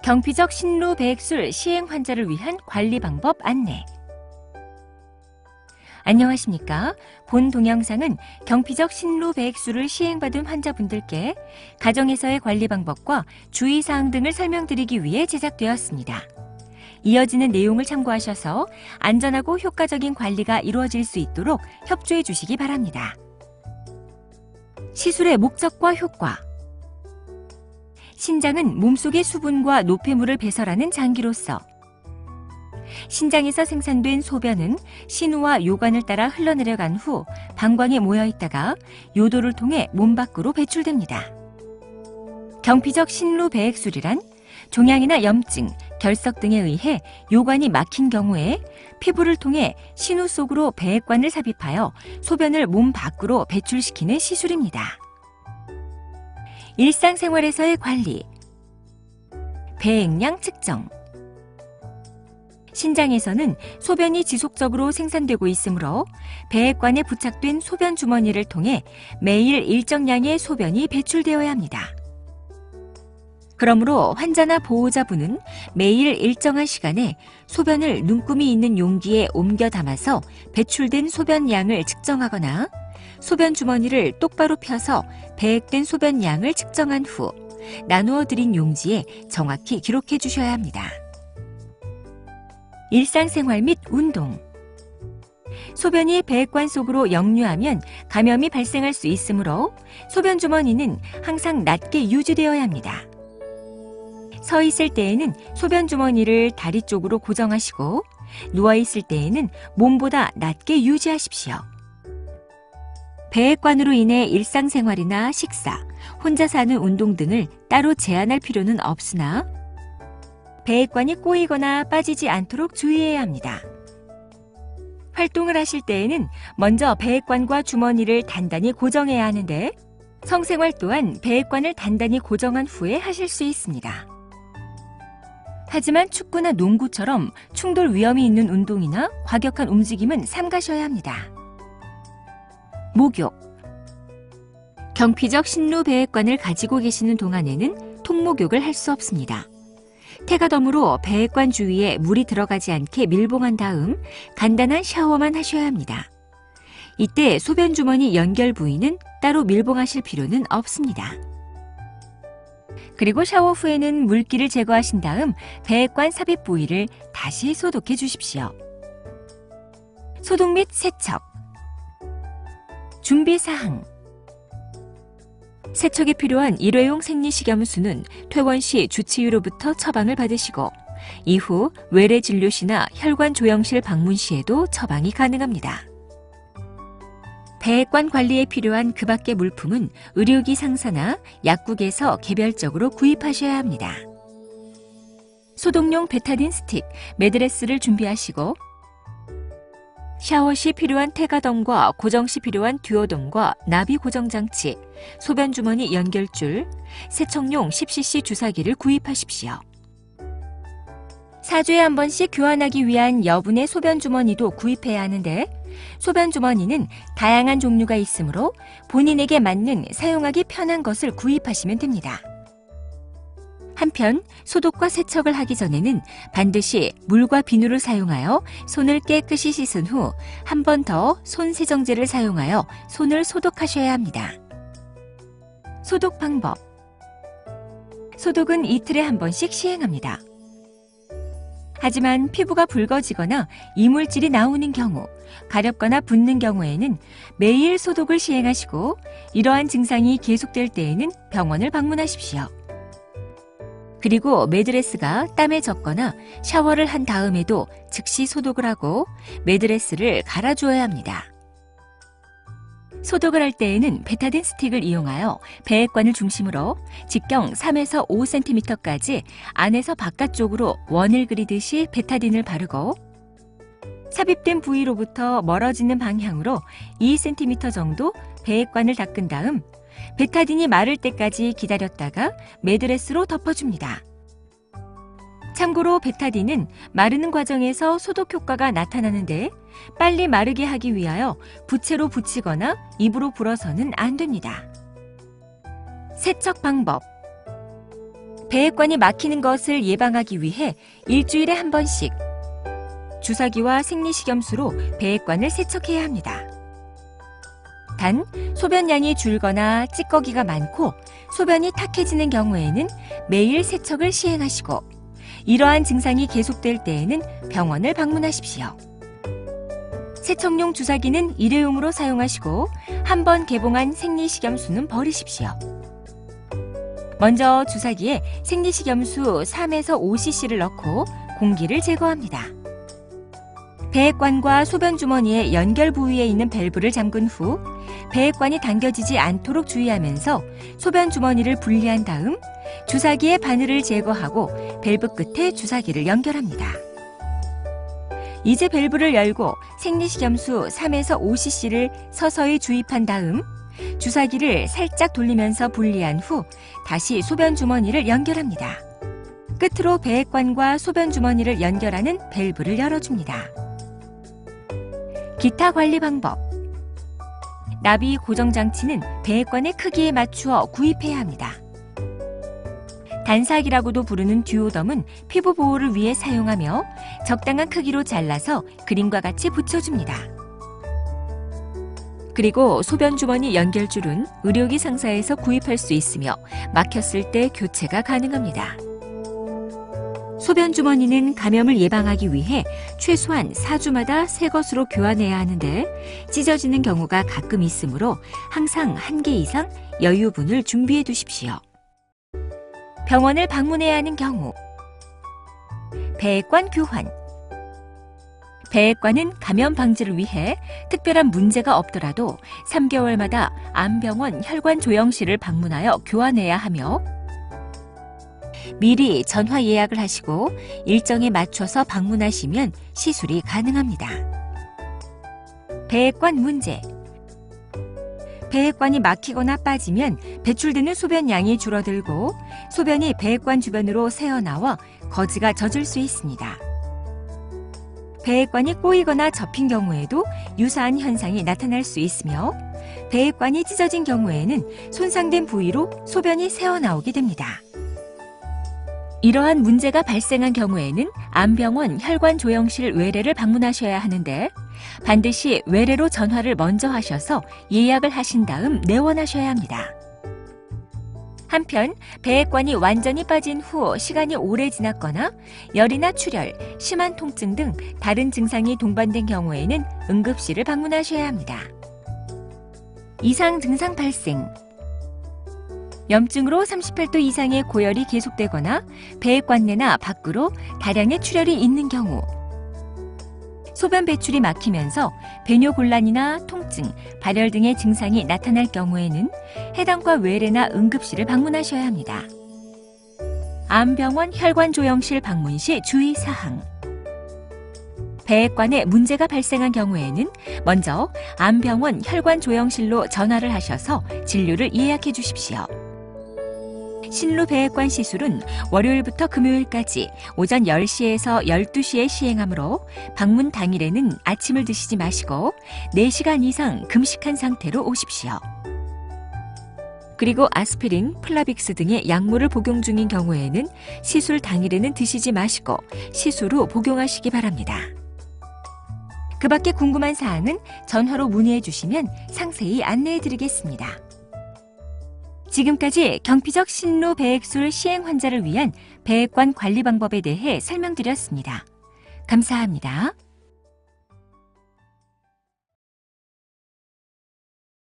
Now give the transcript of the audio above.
경피적 신루배액술 시행 환자를 위한 관리 방법 안내. 안녕하십니까? 본 동영상은 경피적 신루배액술을 시행받은 환자분들께 가정에서의 관리 방법과 주의사항 등을 설명드리기 위해 제작되었습니다. 이어지는 내용을 참고하셔서 안전하고 효과적인 관리가 이루어질 수 있도록 협조해 주시기 바랍니다. 시술의 목적과 효과. 신장은 몸속의 수분과 노폐물을 배설하는 장기로서 신장에서 생산된 소변은 신우와 요관을 따라 흘러내려간 후 방광에 모여있다가 요도를 통해 몸 밖으로 배출됩니다. 경피적 신루배액술이란 종양이나 염증, 결석 등에 의해 요관이 막힌 경우에 피부를 통해 신우 속으로 배액관을 삽입하여 소변을 몸 밖으로 배출시키는 시술입니다. 일상생활에서의 관리. 배액량 측정. 신장에서는 소변이 지속적으로 생산되고 있으므로 배액관에 부착된 소변 주머니를 통해 매일 일정량의 소변이 배출되어야 합니다. 그러므로 환자나 보호자분은 매일 일정한 시간에 소변을 눈금이 있는 용기에 옮겨 담아서 배출된 소변 양을 측정하거나 소변 주머니를 똑바로 펴서 배액된 소변 양을 측정한 후 나누어 드린 용지에 정확히 기록해 주셔야 합니다. 일상생활 및 운동. 소변이 배액관 속으로 역류하면 감염이 발생할 수 있으므로 소변 주머니는 항상 낮게 유지되어야 합니다. 서 있을 때에는 소변 주머니를 다리 쪽으로 고정하시고 누워 있을 때에는 몸보다 낮게 유지하십시오. 배액관으로 인해 일상생활이나 식사, 혼자서 하는 운동 등을 따로 제한할 필요는 없으나 배액관이 꼬이거나 빠지지 않도록 주의해야 합니다. 활동을 하실 때에는 먼저 배액관과 주머니를 단단히 고정해야 하는데 성생활 또한 배액관을 단단히 고정한 후에 하실 수 있습니다. 하지만 축구나 농구처럼 충돌 위험이 있는 운동이나 과격한 움직임은 삼가셔야 합니다. 목욕. 경피적 신루배액관을 가지고 계시는 동안에는 통목욕을 할 수 없습니다. 태가덤으로 배액관 주위에 물이 들어가지 않게 밀봉한 다음 간단한 샤워만 하셔야 합니다. 이때 소변 주머니 연결 부위는 따로 밀봉하실 필요는 없습니다. 그리고 샤워 후에는 물기를 제거하신 다음 배액관 삽입 부위를 다시 소독해 주십시오. 소독 및 세척. 준비사항. 세척에 필요한 일회용 생리식염수는 퇴원 시 주치의로부터 처방을 받으시고 이후 외래진료시나 혈관조영실 방문 시에도 처방이 가능합니다. 배액관 관리에 필요한 그 밖의 물품은 의료기 상사나 약국에서 개별적으로 구입하셔야 합니다. 소독용 베타딘 스틱, 매드레스를 준비하시고 샤워 시 필요한 태가덤과 고정 시 필요한 듀오덤과 나비 고정 장치, 소변 주머니 연결줄, 세척용 10cc 주사기를 구입하십시오. 4주에 한 번씩 교환하기 위한 여분의 소변 주머니도 구입해야 하는데 소변 주머니는 다양한 종류가 있으므로 본인에게 맞는 사용하기 편한 것을 구입하시면 됩니다. 한편 소독과 세척을 하기 전에는 반드시 물과 비누를 사용하여 손을 깨끗이 씻은 후 한 번 더 손 세정제를 사용하여 손을 소독하셔야 합니다. 소독 방법. 소독은 이틀에 한 번씩 시행합니다. 하지만 피부가 붉어지거나 이물질이 나오는 경우, 가렵거나 붓는 경우에는 매일 소독을 시행하시고 이러한 증상이 계속될 때에는 병원을 방문하십시오. 그리고 매드레스가 땀에 젖거나 샤워를 한 다음에도 즉시 소독을 하고 매드레스를 갈아주어야 합니다. 소독을 할 때에는 베타딘 스틱을 이용하여 배액관을 중심으로 직경 3에서 5cm까지 안에서 바깥쪽으로 원을 그리듯이 베타딘을 바르고 삽입된 부위로부터 멀어지는 방향으로 2cm 정도 배액관을 닦은 다음 베타딘이 마를 때까지 기다렸다가 매드레스로 덮어줍니다. 참고로 베타딘은 마르는 과정에서 소독 효과가 나타나는데 빨리 마르게 하기 위하여 부채로 붙이거나 입으로 불어서는 안 됩니다. 세척 방법. 배액관이 막히는 것을 예방하기 위해 일주일에 한 번씩 주사기와 생리식염수로 배액관을 세척해야 합니다. 단, 소변량이 줄거나 찌꺼기가 많고 소변이 탁해지는 경우에는 매일 세척을 시행하시고 이러한 증상이 계속될 때에는 병원을 방문하십시오. 세척용 주사기는 일회용으로 사용하시고 한 번 개봉한 생리식염수는 버리십시오. 먼저 주사기에 생리식염수 3에서 5cc를 넣고 공기를 제거합니다. 배액관과 소변주머니의 연결 부위에 있는 밸브를 잠근 후 배액관이 당겨지지 않도록 주의하면서 소변주머니를 분리한 다음 주사기의 바늘을 제거하고 밸브 끝에 주사기를 연결합니다. 이제 밸브를 열고 생리식염수 3에서 5cc를 서서히 주입한 다음 주사기를 살짝 돌리면서 분리한 후 다시 소변주머니를 연결합니다. 끝으로 배액관과 소변주머니를 연결하는 밸브를 열어줍니다. 기타 관리 방법. 나비 고정장치는 배액관의 크기에 맞추어 구입해야 합니다. 단삭이라고도 부르는 듀오덤은 피부 보호를 위해 사용하며 적당한 크기로 잘라서 그림과 같이 붙여줍니다. 그리고 소변주머니 연결줄은 의료기 상사에서 구입할 수 있으며 막혔을 때 교체가 가능합니다. 소변주머니는 감염을 예방하기 위해 최소한 4주마다 새 것으로 교환해야 하는데 찢어지는 경우가 가끔 있으므로 항상 1개 이상 여유분을 준비해 두십시오. 병원을 방문해야 하는 경우 배액관 교환. 배액관은 감염 방지를 위해 특별한 문제가 없더라도 3개월마다 암병원 혈관조영실을 방문하여 교환해야 하며 미리 전화 예약을 하시고 일정에 맞춰서 방문하시면 시술이 가능합니다. 배액관 문제. 배액관이 막히거나 빠지면 배출되는 소변량이 줄어들고 소변이 배액관 주변으로 새어나와 거지가 젖을 수 있습니다. 배액관이 꼬이거나 접힌 경우에도 유사한 현상이 나타날 수 있으며 배액관이 찢어진 경우에는 손상된 부위로 소변이 새어나오게 됩니다. 이러한 문제가 발생한 경우에는 암병원 혈관조영실 외래를 방문하셔야 하는데 반드시 외래로 전화를 먼저 하셔서 예약을 하신 다음 내원하셔야 합니다. 한편 배액관이 완전히 빠진 후 시간이 오래 지났거나 열이나 출혈, 심한 통증 등 다른 증상이 동반된 경우에는 응급실을 방문하셔야 합니다. 이상 증상 발생. 염증으로 38도 이상의 고열이 계속되거나 배액관 내나 밖으로 다량의 출혈이 있는 경우, 소변 배출이 막히면서 배뇨곤란이나 통증, 발열 등의 증상이 나타날 경우에는 해당과 외래나 응급실을 방문하셔야 합니다. 암병원 혈관조영실 방문 시 주의사항. 배액관에 문제가 발생한 경우에는 먼저 암병원 혈관조영실로 전화를 하셔서 진료를 예약해 주십시오. 신루 배액관 시술은 월요일부터 금요일까지 오전 10시에서 12시에 시행하므로 방문 당일에는 아침을 드시지 마시고 4시간 이상 금식한 상태로 오십시오. 그리고 아스피린, 플라빅스 등의 약물을 복용 중인 경우에는 시술 당일에는 드시지 마시고 시술 후 복용하시기 바랍니다. 그 밖에 궁금한 사항은 전화로 문의해 주시면 상세히 안내해 드리겠습니다. 지금까지 경피적 신루 배액술 시행 환자를 위한 배액관 관리 방법에 대해 설명드렸습니다. 감사합니다.